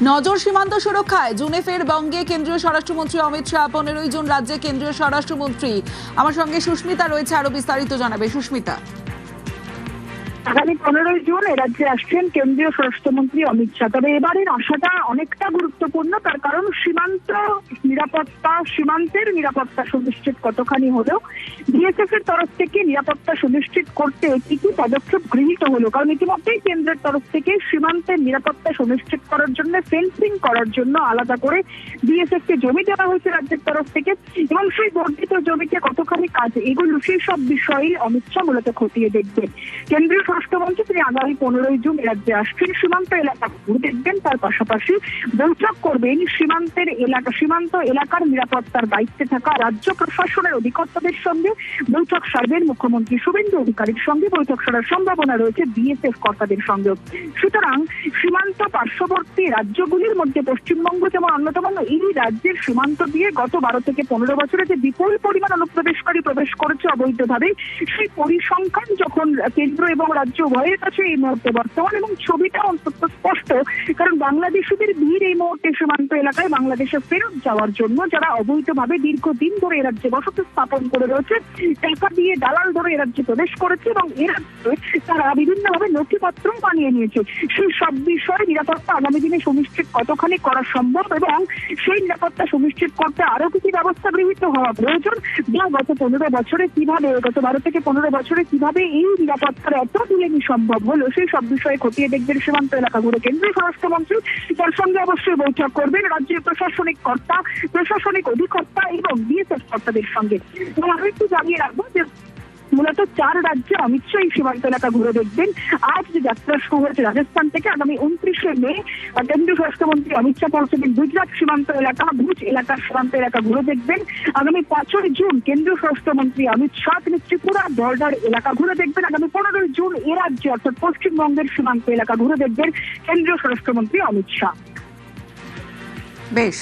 নজর সীমান্ত সুরক্ষায় জুনে ফের বঙ্গে কেন্দ্রীয় স্বরাষ্ট্রমন্ত্রী অমিত শাহ। 15ই জুন রাজ্যে কেন্দ্রীয় স্বরাষ্ট্রমন্ত্রী। আমার সঙ্গে সুস্মিতা রয়েছে, আরো বিস্তারিত জানাবে সুস্মিতা। আগামী 15ই জুন রাজ্যে আসছেন কেন্দ্রীয় স্বরাষ্ট্রমন্ত্রী অমিত শাহ। তবে এবারের আশাটা অনেকটা গুরুত্বপূর্ণ, তার কারণ সীমান্তের নিরাপত্তা সুনিশ্চিত কতখানি হলেও বিএসএফ এর তরফ থেকে নিরাপত্তা সুনিশ্চিত করতে কি কি পদক্ষেপ গৃহীত হলো। কারণ ইতিমধ্যেই কেন্দ্রের তরফ থেকে সীমান্তের নিরাপত্তা সুনিশ্চিত করার জন্য ফেন্সিং করার জন্য আলাদা করে বিএসএফ কে জমি দেওয়া হয়েছে রাজ্যের তরফ থেকে, এবং সেই বর্ধিত জমিতে কতখানি কাজ এগুলো সেই সব বিষয়ে অমিত শাহ মূলত খতিয়ে দেখবেন। কেন্দ্রীয় স্বরাষ্ট্রমন্ত্রী তিনি আগামী 15ই জুন রাজ্যে আসছেন, সীমান্ত এলাকা ঘুরে দেখবেন, তার পাশাপাশি বৈঠক করবেন সীমান্ত এলাকার নিরাপত্তার দায়িত্বে থাকা রাজ্য প্রশাসনের অধিকর্তাদের সঙ্গে বৈঠক সারবেন। মুখ্যমন্ত্রী শুভেন্দু অধিকারীর সঙ্গে বৈঠক সারার সম্ভাবনা রয়েছে বিএসএফ কর্তাদের সঙ্গে। সুতরাং সীমান্ত পার্শ্ববর্তী রাজ্যগুলির মধ্যে পশ্চিমবঙ্গ যেমন অন্যতম, এই রাজ্যের সীমান্ত দিয়ে গত 12 থেকে 15 বছরে যে বিপুল পরিমাণ অনুপ্রবেশকারী প্রবেশ করেছে অবৈধভাবে, সেই পরিসংখ্যান যখন কেন্দ্র এবং রাজ্য উভয়ের কাছে এই মুহূর্তে বর্তমান, এবং ছবিটা অন্তত স্পষ্ট। কারণ বাংলাদেশিদের ভিড় এই মুহূর্তে সীমান্ত এলাকায় বাংলাদেশে ফেরত যাওয়ার জন্য, যারা অবৈধভাবে দীর্ঘদিন ধরে এ রাজ্যে বসতি স্থাপন করে রয়েছে, টাকা দিয়ে দালাল ধরে এ রাজ্যে প্রবেশ করেছে এবং এ রাজ্যে তারা বিভিন্নভাবে নথিপত্র বানিয়ে নিয়েছে। সেই সব বিষয়ে নিরাপত্তা আগামী দিনে সুনিশ্চিত কতখানি করা সম্ভব, এবং সেই নিরাপত্তা সুনিশ্চিত করতে আরো কিছু ব্যবস্থা গৃহীত হওয়া প্রয়োজন, যা গত 12 থেকে 15 বছরে কিভাবে এই নিরাপত্তার এত তুলেনি সম্ভব হলো, সেই সব বিষয়ে খতিয়ে দেখবেন সীমান্ত এলাকা ঘুরে কেন্দ্রীয় স্বরাষ্ট্রমন্ত্রী। তার সঙ্গে অবশ্যই বৈঠক করবেন রাজ্যের প্রশাসনিক অধিকর্তা এবং বিএসএফ কর্তাদের সঙ্গে। এবং আমি একটু জানিয়ে রাখবো যে মূলত 4 রাজ্যে অমিত শাহ এই সীমান্ত এলাকা ঘুরে দেখবেন। আজ যে যাত্রা শুরু হয়েছে রাজস্থান থেকে, আগামী 29শে মে কেন্দ্রীয় স্বরাষ্ট্রমন্ত্রী অমিত শাহ পৌঁছবেন গুজরাট সীমান্ত এলাকা, ভুজ এলাকার সীমান্ত এলাকা ঘুরে দেখবেন। আগামী 5ই জুন কেন্দ্রীয় স্বরাষ্ট্রমন্ত্রী অমিত শাহ তিনি ত্রিপুরা বর্ডার এলাকা ঘুরে দেখবেন। আগামী 15ই জুন এ রাজ্যে অর্থাৎ পশ্চিমবঙ্গের সীমান্ত এলাকা ঘুরে দেখবেন কেন্দ্রীয় স্বরাষ্ট্রমন্ত্রী অমিত শাহ। বেশ।